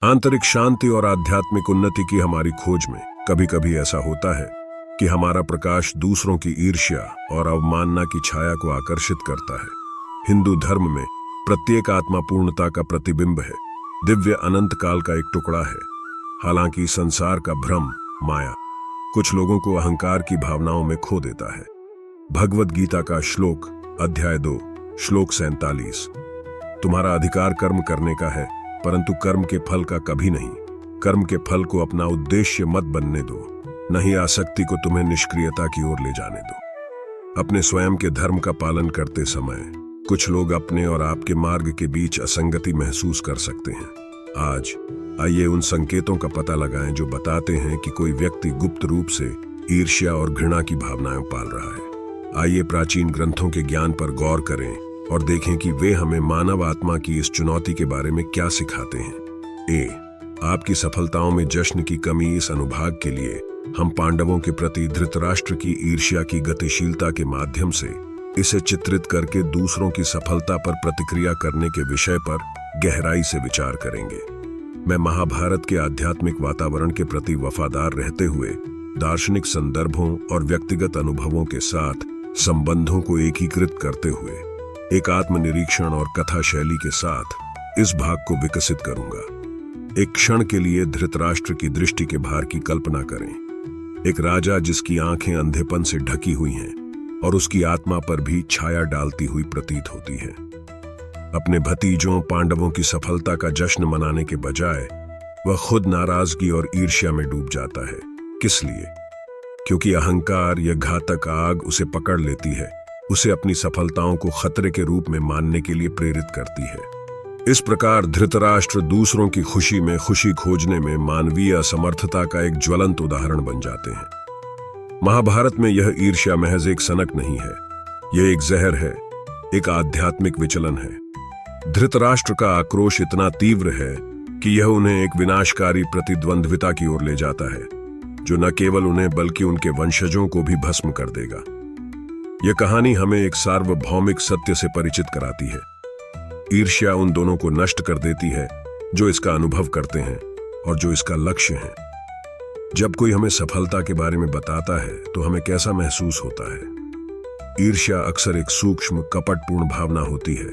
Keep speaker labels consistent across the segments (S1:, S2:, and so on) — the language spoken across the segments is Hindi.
S1: आंतरिक शांति और आध्यात्मिक उन्नति की हमारी खोज में कभी कभी ऐसा होता है कि हमारा प्रकाश दूसरों की ईर्ष्या और अवमानना की छाया को आकर्षित करता है। हिंदू धर्म में प्रत्येक आत्मा पूर्णता का प्रतिबिंब है, दिव्य अनंत काल का एक टुकड़ा है। हालांकि संसार का भ्रम, माया कुछ लोगों को अहंकार की भावनाओं में खो देता है। भगवद गीता का श्लोक अध्याय 2 श्लोक 47, तुम्हारा अधिकार कर्म करने का है, परंतु कर्म के फल का कभी नहीं। कर्म के फल को अपना उद्देश्य मत बनने दो, नहीं आसक्ति को तुम्हें निष्क्रियता की ओर ले जाने दो। अपने स्वयं के धर्म का पालन करते समय कुछ लोग अपने और आपके मार्ग के बीच असंगति महसूस कर सकते हैं। आज आइए उन संकेतों का पता लगाएं जो बताते हैं कि कोई व्यक्ति गुप्त रूप से ईर्ष्या और घृणा की भावनाएं पाल रहा है। आइए प्राचीन ग्रंथों के ज्ञान पर गौर करें और देखें कि वे हमें मानव आत्मा की इस चुनौती के बारे में क्या सिखाते हैं। आपकी सफलताओं में जश्न की कमी। इस अनुभाग के लिए हम पांडवों के प्रति धृतराष्ट्र की ईर्ष्या की गतिशीलता के माध्यम से इसे चित्रित करके दूसरों की सफलता पर प्रतिक्रिया करने के विषय पर गहराई से विचार करेंगे। मैं महाभारत के आध्यात्मिक वातावरण के प्रति वफादार रहते हुए दार्शनिक संदर्भों और व्यक्तिगत अनुभवों के साथ संबंधों को एकीकृत करते हुए एक आत्मनिरीक्षण और कथा शैली के साथ इस भाग को विकसित करूंगा। एक क्षण के लिए धृतराष्ट्र की दृष्टि के भार की कल्पना करें। एक राजा जिसकी आंखें अंधेपन से ढकी हुई हैं और उसकी आत्मा पर भी छाया डालती हुई प्रतीत होती है। अपने भतीजों पांडवों की सफलता का जश्न मनाने के बजाय वह खुद नाराजगी और ईर्ष्या में डूब जाता है। किस लिए? क्योंकि अहंकार या घातक आग उसे पकड़ लेती है, उसे अपनी सफलताओं को खतरे के रूप में मानने के लिए प्रेरित करती है। इस प्रकार धृतराष्ट्र दूसरों की खुशी में खुशी खोजने में मानवीय असमर्थता का एक ज्वलंत उदाहरण बन जाते हैं। महाभारत में यह ईर्ष्या महज एक सनक नहीं है, यह एक जहर है, एक आध्यात्मिक विचलन है। धृतराष्ट्र का आक्रोश इतना तीव्र है कि यह उन्हें एक विनाशकारी प्रतिद्वंद्विता की ओर ले जाता है, जो न केवल उन्हें बल्कि उनके वंशजों को भी भस्म कर देगा। यह कहानी हमें एक सार्वभौमिक सत्य से परिचित कराती है। ईर्ष्या उन दोनों को नष्ट कर देती है जो इसका अनुभव करते हैं और जो इसका लक्ष्य है। जब कोई हमें सफलता के बारे में बताता है तो हमें कैसा महसूस होता है? ईर्ष्या अक्सर एक सूक्ष्म कपटपूर्ण भावना होती है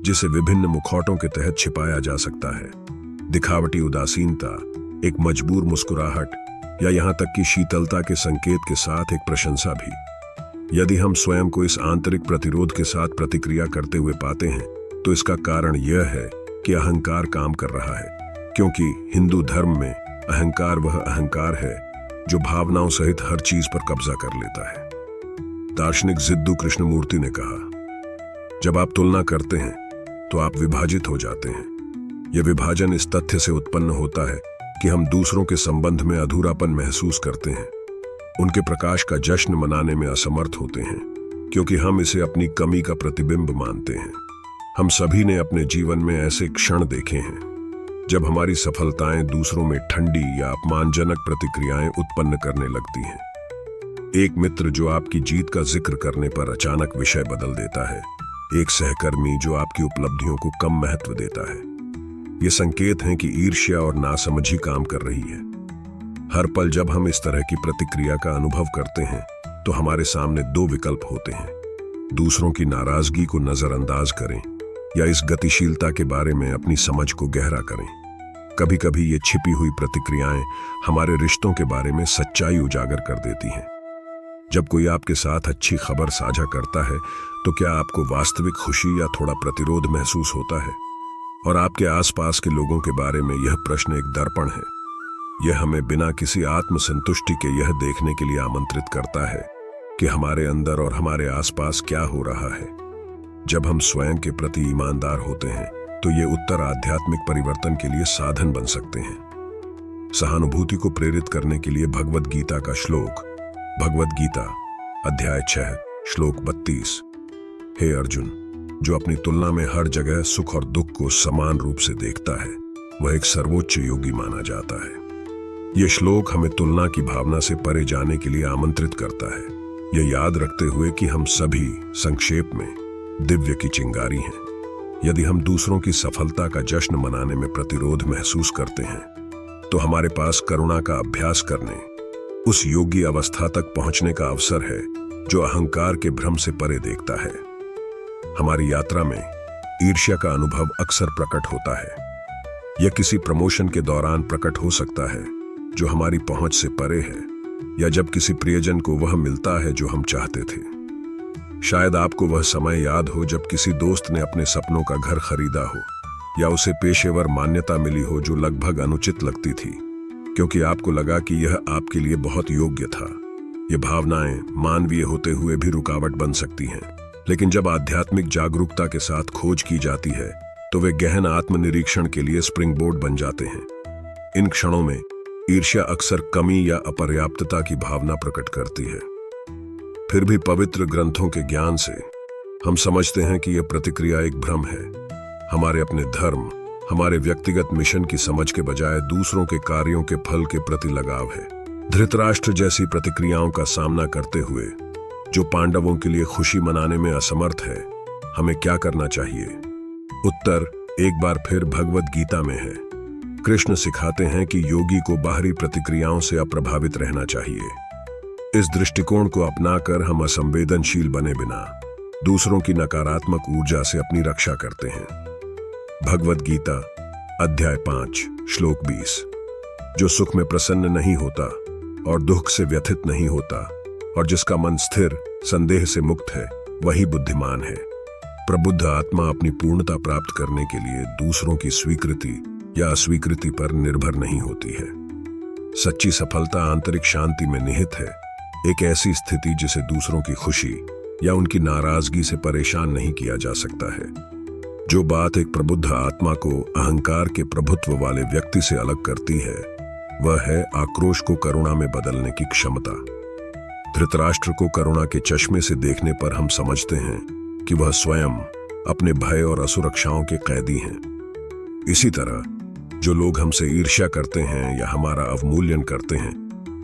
S1: जिसे विभिन्न मुखौटों के तहत छिपाया जा सकता है। दिखावटी उदासीनता, एक मजबूर मुस्कुराहट या यहां तक कि शीतलता के संकेत के साथ एक प्रशंसा भी। यदि हम स्वयं को इस आंतरिक प्रतिरोध के साथ प्रतिक्रिया करते हुए पाते हैं तो इसका कारण यह है कि अहंकार काम कर रहा है। क्योंकि हिंदू धर्म में अहंकार वह अहंकार है जो भावनाओं सहित हर चीज पर कब्जा कर लेता है। दार्शनिक जिद्दू कृष्णमूर्ति ने कहा, जब आप तुलना करते हैं तो आप विभाजित हो जाते हैं। यह विभाजन इस तथ्य से उत्पन्न होता है कि हम दूसरों के संबंध में अधूरापन महसूस करते हैं, उनके प्रकाश का जश्न मनाने में असमर्थ होते हैं, क्योंकि हम इसे अपनी कमी का प्रतिबिंब मानते हैं। हम सभी ने अपने जीवन में ऐसे क्षण देखे हैं जब हमारी सफलताएं दूसरों में ठंडी या अपमानजनक प्रतिक्रियाएं उत्पन्न करने लगती हैं। एक मित्र जो आपकी जीत का जिक्र करने पर अचानक विषय बदल देता है, एक सहकर्मी जो आपकी उपलब्धियों को कम महत्व देता है। ये संकेत हैं कि ईर्ष्या और नासमझी काम कर रही है। हर पल जब हम इस तरह की प्रतिक्रिया का अनुभव करते हैं तो हमारे सामने दो विकल्प होते हैं। दूसरों की नाराजगी को नजरअंदाज करें या इस गतिशीलता के बारे में अपनी समझ को गहरा करें। कभी कभी ये छिपी हुई प्रतिक्रियाएं हमारे रिश्तों के बारे में सच्चाई उजागर कर देती हैं। जब कोई आपके साथ अच्छी खबर साझा करता है तो क्या आपको वास्तविक खुशी या थोड़ा प्रतिरोध महसूस होता है? और आपके आसपास के लोगों के बारे में यह प्रश्न एक दर्पण है। यह हमें बिना किसी आत्मसंतुष्टि के यह देखने के लिए आमंत्रित करता है कि हमारे अंदर और हमारे आसपास क्या हो रहा है। जब हम स्वयं के प्रति ईमानदार होते हैं तो ये उत्तर आध्यात्मिक परिवर्तन के लिए साधन बन सकते हैं। सहानुभूति को प्रेरित करने के लिए भगवद गीता का श्लोक, भगवद गीता अध्याय 6 श्लोक 32, हे अर्जुन, जो अपनी तुलना में हर जगह सुख और दुख को समान रूप से देखता है वह एक सर्वोच्च योगी माना जाता है। यह श्लोक हमें तुलना की भावना से परे जाने के लिए आमंत्रित करता है, यह याद रखते हुए कि हम सभी संक्षेप में दिव्य की चिंगारी हैं। यदि हम दूसरों की सफलता का जश्न मनाने में प्रतिरोध महसूस करते हैं, तो हमारे पास करुणा का अभ्यास करने, उस योगी अवस्था तक पहुंचने का अवसर है जो अहंकार के भ्रम से परे देखता है। हमारी यात्रा में ईर्ष्या का अनुभव अक्सर प्रकट होता है। यह किसी प्रमोशन के दौरान प्रकट हो सकता है जो हमारी पहुंच से परे है, या जब किसी प्रियजन को वह मिलता है जो हम चाहते थे। शायद आपको वह समय याद हो जब किसी दोस्त ने अपने सपनों का घर खरीदा हो, या उसे पेशेवर मान्यता मिली हो जो लगभग अनुचित लगती थी, क्योंकि आपको लगा कि यह आपके लिए बहुत योग्य था। ये भावनाएं मानवीय होते हुए भी रुकावट बन सकती हैं, लेकिन जब आध्यात्मिक जागरूकता के साथ खोज की जाती है तो वे गहन आत्मनिरीक्षण के लिए स्प्रिंग बोर्ड बन जाते हैं। इन क्षणों में ईर्ष्या अक्सर कमी या अपर्याप्तता की भावना प्रकट करती है। फिर भी पवित्र ग्रंथों के ज्ञान से हम समझते हैं कि यह प्रतिक्रिया एक भ्रम है। हमारे अपने धर्म, हमारे व्यक्तिगत मिशन की समझ के बजाय दूसरों के कार्यों के फल के प्रति लगाव है। धृतराष्ट्र जैसी प्रतिक्रियाओं का सामना करते हुए जो पांडवों के लिए खुशी मनाने में असमर्थ है, हमें क्या करना चाहिए? उत्तर एक बार फिर भगवद गीता में है। कृष्ण सिखाते हैं कि योगी को बाहरी प्रतिक्रियाओं से अप्रभावित रहना चाहिए। इस दृष्टिकोण को अपनाकर हम असंवेदनशील बने बिना दूसरों की नकारात्मक ऊर्जा से अपनी रक्षा करते हैं। भगवद गीता अध्याय 5 श्लोक 20। जो सुख में प्रसन्न नहीं होता और दुख से व्यथित नहीं होता और जिसका मन स्थिर, संदेह से मुक्त है, वही बुद्धिमान है। प्रबुद्ध आत्मा अपनी पूर्णता प्राप्त करने के लिए दूसरों की स्वीकृति या अस्वीकृति पर निर्भर नहीं होती है। सच्ची सफलता आंतरिक शांति में निहित है, एक ऐसी स्थिति जिसे दूसरों की खुशी या उनकी नाराजगी से परेशान नहीं किया जा सकता है। जो बात एक प्रबुद्ध आत्मा को अहंकार के प्रभुत्व वाले व्यक्ति से अलग करती है, वह है आक्रोश को करुणा में बदलने की क्षमता। धृतराष्ट्र को करुणा के चश्मे से देखने पर हम समझते हैं कि वह स्वयं अपने भय और असुरक्षाओं के कैदी हैं। इसी तरह जो लोग हमसे ईर्ष्या करते हैं या हमारा अवमूल्यन करते हैं,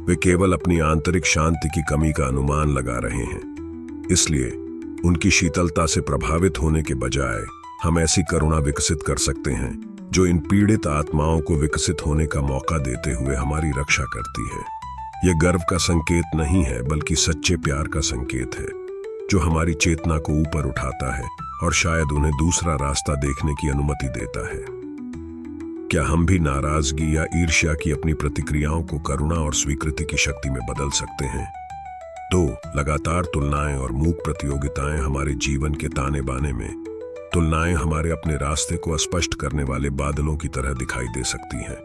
S1: वे केवल अपनी आंतरिक शांति की कमी का अनुमान लगा रहे हैं। इसलिए उनकी शीतलता से प्रभावित होने के बजाय हम ऐसी करुणा विकसित कर सकते हैं जो इन पीड़ित आत्माओं को विकसित होने का मौका देते हुए हमारी रक्षा करती है। यह गर्व का संकेत नहीं है, बल्कि सच्चे प्यार का संकेत है, जो हमारी चेतना को ऊपर उठाता है और शायद उन्हें दूसरा रास्ता देखने की अनुमति देता है। क्या हम भी नाराजगी या ईर्ष्या की अपनी प्रतिक्रियाओं को करुणा और स्वीकृति की शक्ति में बदल सकते हैं? तो लगातार तुलनाएं और मूक प्रतियोगिताएं हमारे जीवन के ताने बाने में, तुलनाएं हमारे अपने रास्ते को अस्पष्ट करने वाले बादलों की तरह दिखाई दे सकती हैं।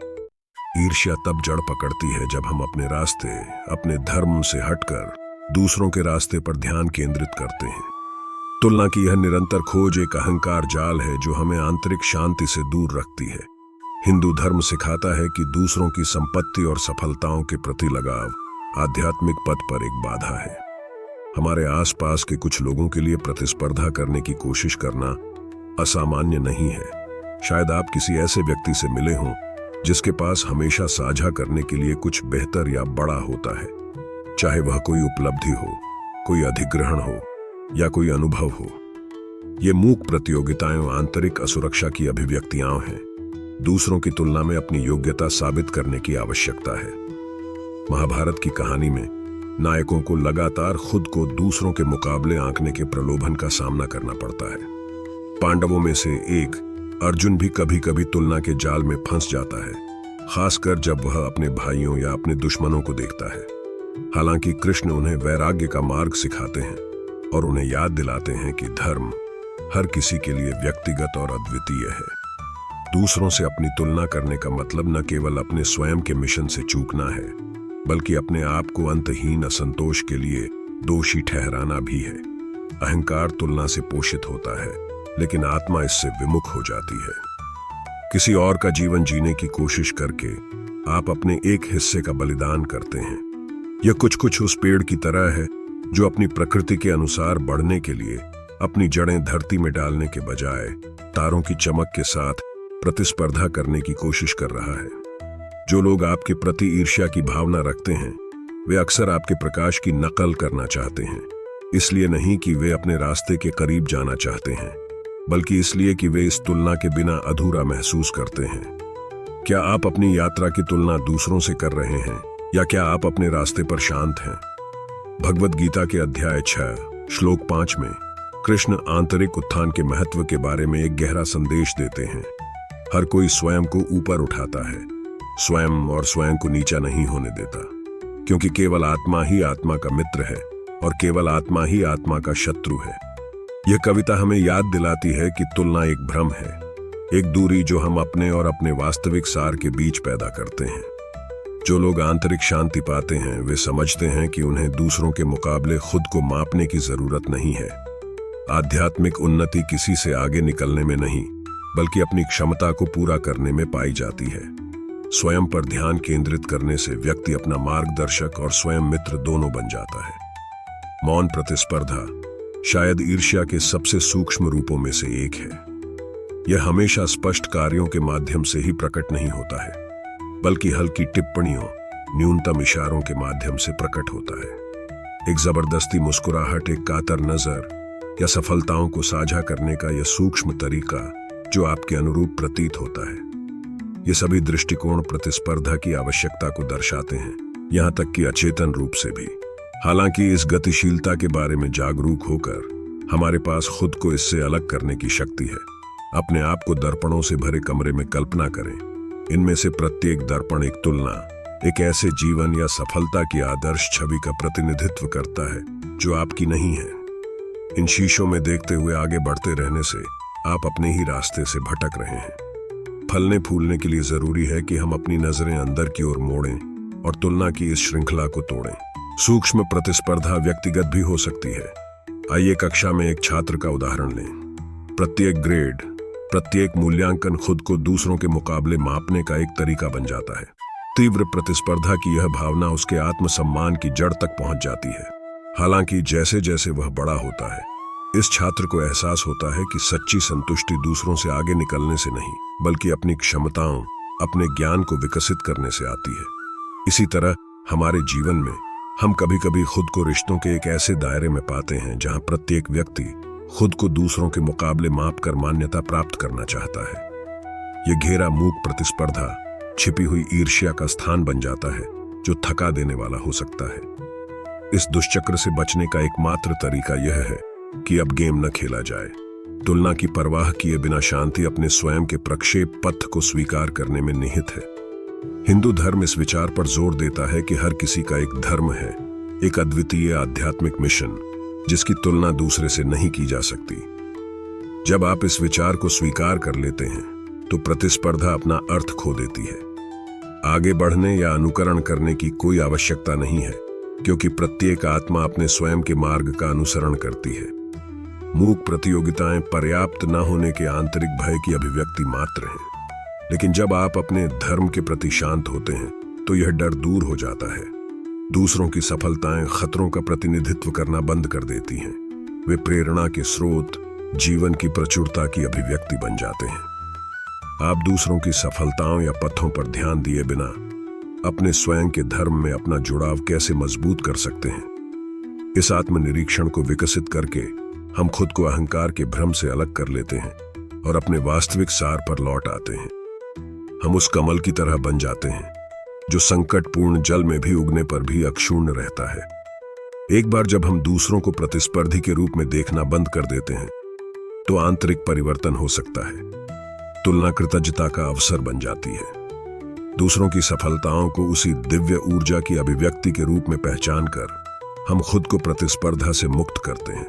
S1: ईर्ष्या तब जड़ पकड़ती है जब हम अपने रास्ते, अपने धर्म से हटकर दूसरों के रास्ते पर ध्यान केंद्रित करते हैं। तुलना की यह निरंतर खोज एक अहंकार जाल है जो हमें आंतरिक शांति से दूर रखती है। हिंदू धर्म सिखाता है कि दूसरों की संपत्ति और सफलताओं के प्रति लगाव आध्यात्मिक पथ पर एक बाधा है। हमारे आसपास के कुछ लोगों के लिए प्रतिस्पर्धा करने की कोशिश करना असामान्य नहीं है। शायद आप किसी ऐसे व्यक्ति से मिले हों जिसके पास हमेशा साझा करने के लिए कुछ बेहतर या बड़ा होता है, चाहे वह कोई उपलब्धि हो, कोई अधिग्रहण हो या कोई अनुभव हो। ये मूक प्रतियोगिताएं आंतरिक असुरक्षा की अभिव्यक्तियां हैं। दूसरों की तुलना में अपनी योग्यता साबित करने की आवश्यकता है। महाभारत की कहानी में नायकों को लगातार खुद को दूसरों के मुकाबले आंकने के प्रलोभन का सामना करना पड़ता है। पांडवों में से एक अर्जुन भी कभी कभी तुलना के जाल में फंस जाता है, खासकर जब वह अपने भाइयों या अपने दुश्मनों को देखता है। हालांकि कृष्ण उन्हें वैराग्य का मार्ग सिखाते हैं और उन्हें याद दिलाते हैं कि धर्म हर किसी के लिए व्यक्तिगत और अद्वितीय है। दूसरों से अपनी तुलना करने का मतलब न केवल अपने स्वयं के मिशन से चूकना है, बल्कि अपने आप को अंतहीन असंतोष के लिए दोषी ठहराना भी है। अहंकार तुलना से पोषित होता है, लेकिन आत्मा इससे विमुख हो जाती है। किसी और का जीवन जीने की कोशिश करके आप अपने एक हिस्से का बलिदान करते हैं। यह कुछ उस पेड़ की तरह है जो अपनी प्रकृति के अनुसार बढ़ने के लिए अपनी जड़ें धरती में डालने के बजाय तारों की चमक के साथ प्रतिस्पर्धा करने की कोशिश कर रहा है। जो लोग आपके प्रति ईर्ष्या की भावना रखते हैं, वे अक्सर आपके प्रकाश की नकल करना चाहते हैं, इसलिए नहीं कि वे अपने रास्ते के करीब जाना चाहते हैं। बल्कि इसलिए कि वे इस तुलना के बिना अधूरा महसूस करते हैं। क्या आप अपनी यात्रा की तुलना दूसरों से कर रहे हैं, या क्या आप अपने रास्ते पर शांत हैं? भगवद गीता के अध्याय 6 श्लोक 5 में कृष्ण आंतरिक उत्थान के महत्व के बारे में एक गहरा संदेश देते हैं। हर कोई स्वयं को ऊपर उठाता है, स्वयं और स्वयं को नीचा नहीं होने देता, क्योंकि केवल आत्मा ही आत्मा का मित्र है और केवल आत्मा ही आत्मा का शत्रु है। यह कविता हमें याद दिलाती है कि तुलना एक भ्रम है, एक दूरी जो हम अपने और अपने वास्तविक सार के बीच पैदा करते हैं। जो लोग आंतरिक शांति पाते हैं वे समझते हैं कि उन्हें दूसरों के मुकाबले खुद को मापने की जरूरत नहीं है। आध्यात्मिक उन्नति किसी से आगे निकलने में नहीं, बल्कि अपनी क्षमता को पूरा करने में पाई जाती है। स्वयं पर ध्यान केंद्रित करने से व्यक्ति अपना मार्गदर्शक और स्वयं मित्र दोनों बन जाता है। मौन प्रतिस्पर्धा शायद ईर्ष्या के सबसे सूक्ष्म रूपों में से एक है। यह हमेशा स्पष्ट कार्यों के माध्यम से ही प्रकट नहीं होता है, बल्कि हल्की टिप्पणियों, न्यूनतम इशारों के माध्यम से प्रकट होता है। एक जबरदस्ती मुस्कुराहट, एक कातर नजर या सफलताओं को साझा करने का यह सूक्ष्म तरीका जो आपके अनुरूप प्रतीत होता है। ये सभी दृष्टिकोण प्रतिस्पर्धा की आवश्यकता को दर्शाते हैं, यहां तक कि अचेतन रूप से भी। हालांकि इस गतिशीलता के बारे में जागरूक होकर हमारे पास खुद को इससे अलग करने की शक्ति है। अपने आप को दर्पणों से भरे कमरे में कल्पना करें। इनमें से प्रत्येक दर्पण एक तुलना, एक ऐसे जीवन या सफलता की आदर्श छवि का प्रतिनिधित्व करता है जो आपकी नहीं है। इन शीशों में देखते हुए आगे बढ़ते रहने से आप अपने ही रास्ते से भटक रहे हैं। फलने फूलने के लिए जरूरी है कि हम अपनी नजरें अंदर की ओर मोड़ें और तुलना की इस श्रृंखला को तोड़ें। सूक्ष्म प्रतिस्पर्धा व्यक्तिगत भी हो सकती है। आइए कक्षा में एक छात्र का उदाहरण लें। प्रत्येक ग्रेड, प्रत्येक मूल्यांकन खुद को दूसरों के मुकाबले मापने का एक तरीका बन जाता है। तीव्र प्रतिस्पर्धा की यह भावना उसके आत्मसम्मान की जड़ तक पहुंच जाती है। हालांकि जैसे जैसे वह बड़ा होता है, इस छात्र को एहसास होता है कि सच्ची संतुष्टि दूसरों से आगे निकलने से नहीं, बल्कि अपनी क्षमताओं, अपने ज्ञान को विकसित करने से आती है। इसी तरह हमारे जीवन में हम कभी कभी खुद को रिश्तों के एक ऐसे दायरे में पाते हैं जहां प्रत्येक व्यक्ति खुद को दूसरों के मुकाबले मापकर मान्यता प्राप्त करना चाहता है। यह घेरा मूक प्रतिस्पर्धा छिपी हुई ईर्ष्या का स्थान बन जाता है, जो थका देने वाला हो सकता है। इस दुष्चक्र से बचने का एकमात्र तरीका यह है कि अब गेम न खेला जाए। तुलना की परवाह किए बिना शांति अपने स्वयं के प्रक्षेप पथ को स्वीकार करने में निहित है। हिंदू धर्म इस विचार पर जोर देता है कि हर किसी का एक धर्म है, एक अद्वितीय आध्यात्मिक मिशन, जिसकी तुलना दूसरे से नहीं की जा सकती। जब आप इस विचार को स्वीकार कर लेते हैं, तो प्रतिस्पर्धा अपना अर्थ खो देती है। आगे बढ़ने या अनुकरण करने की कोई आवश्यकता नहीं है, क्योंकि प्रत्येक आत्मा अपने स्वयं के मार्ग का अनुसरण करती है। मूक प्रतियोगिताएं पर्याप्त न होने के आंतरिक भय की अभिव्यक्ति मात्र हैं। लेकिन जब आप अपने धर्म के प्रति शांत होते हैं, तो यह डर दूर हो जाता है। दूसरों की सफलताएं खतरों का प्रतिनिधित्व करना बंद कर देती हैं। वे प्रेरणा के स्रोत, जीवन की प्रचुरता की अभिव्यक्ति बन जाते हैं। आप दूसरों की सफलताओं या पथों पर ध्यान दिए बिना अपने स्वयं के धर्म में अपना जुड़ाव कैसे मजबूत कर सकते हैं? इस आत्मनिरीक्षण को विकसित करके हम खुद को अहंकार के भ्रम से अलग कर लेते हैं और अपने वास्तविक सार पर लौट आते हैं। हम उस कमल की तरह बन जाते हैं जो संकटपूर्ण जल में भी उगने पर भी अक्षुण्ण रहता है। एक बार जब हम दूसरों को प्रतिस्पर्धी के रूप में देखना बंद कर देते हैं, तो आंतरिक परिवर्तन हो सकता है। तुलना कृतज्ञता का अवसर बन जाती है। दूसरों की सफलताओं को उसी दिव्य ऊर्जा की अभिव्यक्ति के रूप में पहचान कर हम खुद को प्रतिस्पर्धा से मुक्त करते हैं।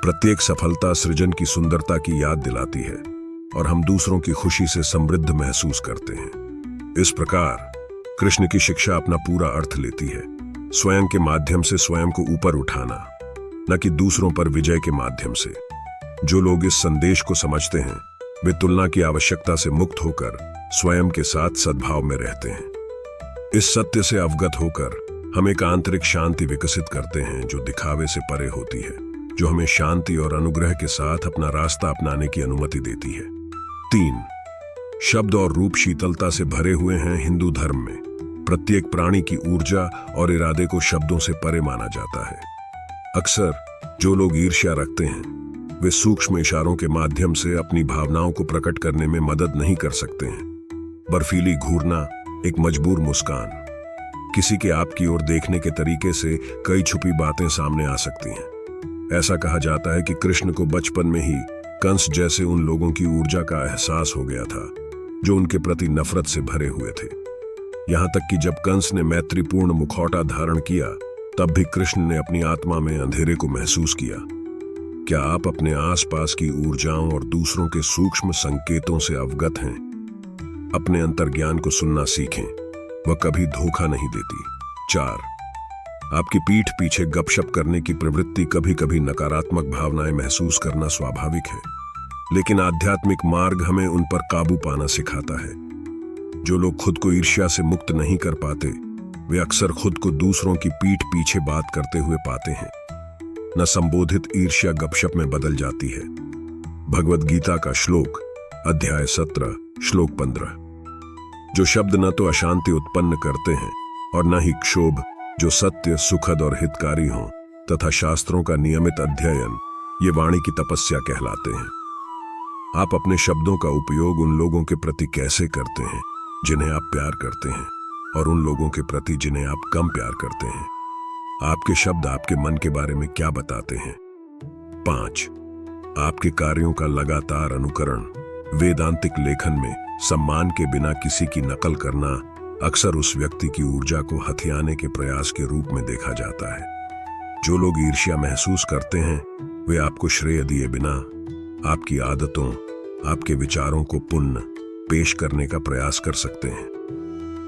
S1: प्रत्येक सफलता सृजन की सुंदरता की याद दिलाती है और हम दूसरों की खुशी से समृद्ध महसूस करते हैं। इस प्रकार कृष्ण की शिक्षा अपना पूरा अर्थ लेती है। स्वयं के माध्यम से स्वयं को ऊपर उठाना, न कि दूसरों पर विजय के माध्यम से। जो लोग इस संदेश को समझते हैं, वे तुलना की आवश्यकता से मुक्त होकर स्वयं के साथ सद्भाव में रहते हैं। इस सत्य से अवगत होकर हम एक आंतरिक शांति विकसित करते हैं जो दिखावे से परे होती है, जो हमें शांति और अनुग्रह के साथ अपना रास्ता अपनाने की अनुमति देती है। 3. शब्द और रूप शीतलता से भरे हुए हैं। हिंदू धर्म में प्रत्येक प्राणी की ऊर्जा और इरादे को शब्दों से परे माना जाता है। अक्सर जो लोग ईर्ष्या रखते हैं वे सूक्ष्म इशारों के माध्यम से अपनी भावनाओं को प्रकट करने में मदद नहीं कर सकते हैं। बर्फीली घूरना, एक मजबूर मुस्कान, किसी के आपकी ओर देखने के तरीके से कई छुपी बातें सामने आ सकती हैं। ऐसा कहा जाता है कि कृष्ण को बचपन में ही कंस जैसे उन लोगों की ऊर्जा का एहसास हो गया था जो उनके प्रति नफरत से भरे हुए थे। यहां तक कि जब कंस ने मैत्रीपूर्ण मुखौटा धारण किया, तब भी कृष्ण ने अपनी आत्मा में अंधेरे को महसूस किया। क्या आप अपने आसपास की ऊर्जाओं और दूसरों के सूक्ष्म संकेतों से अवगत हैं? अपने अंतर्ज्ञान को सुनना सीखें, वह कभी धोखा नहीं देती। 4. आपकी पीठ पीछे गपशप करने की प्रवृत्ति कभी कभी नकारात्मक भावनाएं महसूस करना स्वाभाविक है, लेकिन आध्यात्मिक मार्ग हमें उन पर काबू पाना सिखाता है। जो लोग खुद को ईर्ष्या से मुक्त नहीं कर पाते, वे अक्सर खुद को दूसरों की पीठ पीछे बात करते हुए पाते हैं। न संबोधित ईर्ष्या गपशप में बदल जाती है। भगवद गीता का श्लोक, अध्याय 17, श्लोक 15। जो शब्द न तो अशांति उत्पन्न करते हैं और न ही क्षोभ, जो सत्य, सुखद और हितकारी हों तथा शास्त्रों का नियमित अध्ययन, ये वाणी की तपस्या कहलाते हैं। आप अपने शब्दों का उपयोग उन लोगों के प्रति कैसे करते हैं जिन्हें आप प्यार करते हैं, और उन लोगों के प्रति जिन्हें आप कम प्यार करते हैं। आपके शब्द आपके मन के बारे में क्या बताते हैं? 5. आपके कार्यों का लगातार अनुकरण। वेदांतिक लेखन में सम्मान के बिना किसी की नकल करना अक्सर उस व्यक्ति की ऊर्जा को हथियाने के प्रयास के रूप में देखा जाता है। जो लोग ईर्ष्या महसूस करते हैं, वे आपको श्रेय दिए बिना आपकी आदतों, आपके विचारों को पुण्य पेश करने का प्रयास कर सकते हैं।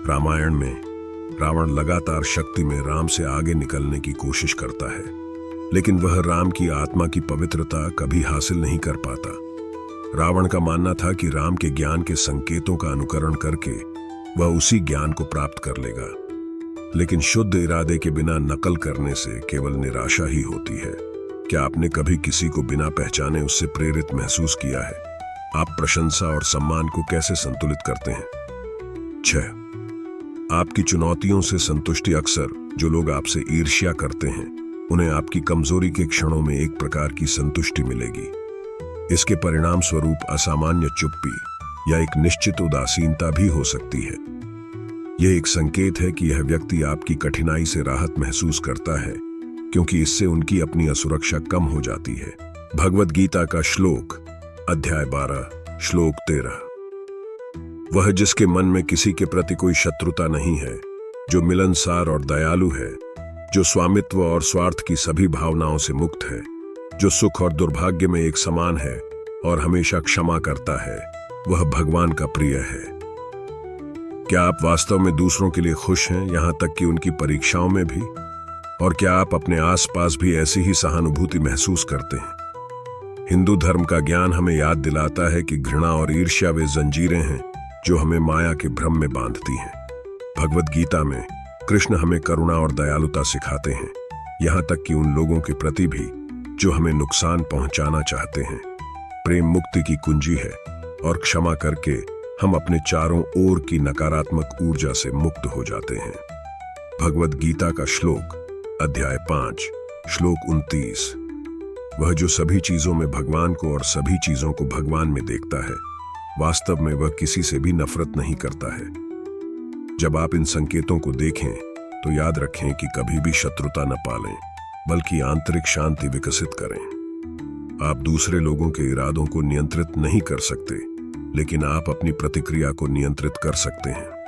S1: रामायण में रावण लगातार शक्ति में राम से आगे निकलने की कोशिश करता है, लेकिन वह राम की आत्मा की पवित्रता कभी हासिल नहीं कर पाता। रावण का मानना था कि राम के ज्ञान के संकेतों का अनुकरण करके वह उसी ज्ञान को प्राप्त कर लेगा, लेकिन शुद्ध इरादे के बिना नकल करने से केवल निराशा ही होती है। क्या आपने कभी किसी को बिना पहचाने उससे प्रेरित महसूस किया है? आप प्रशंसा और सम्मान को कैसे संतुलित करते हैं? 6. आपकी चुनौतियों से संतुष्टि। अक्सर जो लोग आपसे ईर्ष्या करते हैं, उन्हें आपकी कमजोरी के क्षणों में एक प्रकार की संतुष्टि मिलेगी। इसके परिणाम स्वरूप असामान्य चुप्पी या एक निश्चित उदासीनता भी हो सकती है। यह एक संकेत है कि यह व्यक्ति आपकी कठिनाई से राहत महसूस करता है, क्योंकि इससे उनकी अपनी असुरक्षा कम हो जाती है। भगवद गीता का श्लोक, अध्याय 12, श्लोक 13। वह जिसके मन में किसी के प्रति कोई शत्रुता नहीं है, जो मिलनसार और दयालु है, जो स्वामित्व और स्वार्थ की सभी भावनाओं से मुक्त है, जो सुख और दुर्भाग्य में एक समान है और हमेशा क्षमा करता है, वह भगवान का प्रिय है। क्या आप वास्तव में दूसरों के लिए खुश हैं, यहां तक कि उनकी परीक्षाओं में भी? और क्या आप अपने आसपास भी ऐसी ही सहानुभूति महसूस करते हैं? हिंदू धर्म का ज्ञान हमें याद दिलाता है कि घृणा और ईर्ष्या वे जंजीरें हैं जो हमें माया के भ्रम में बांधती हैं। भगवद गीता में कृष्ण हमें करुणा और दयालुता सिखाते हैं, यहां तक कि उन लोगों के प्रति भी जो हमें नुकसान पहुंचाना चाहते हैं। प्रेम मुक्ति की कुंजी है और क्षमा करके हम अपने चारों ओर की नकारात्मक ऊर्जा से मुक्त हो जाते हैं। भगवद गीता का श्लोक, अध्याय 5, श्लोक 29। वह जो सभी चीजों में भगवान को और सभी चीजों को भगवान में देखता है, वास्तव में वह किसी से भी नफरत नहीं करता है। जब आप इन संकेतों को देखें तो याद रखें कि कभी भी शत्रुता न पालें, बल्कि आंतरिक शांति विकसित करें। आप दूसरे लोगों के इरादों को नियंत्रित नहीं कर सकते, लेकिन आप अपनी प्रतिक्रिया को नियंत्रित कर सकते हैं।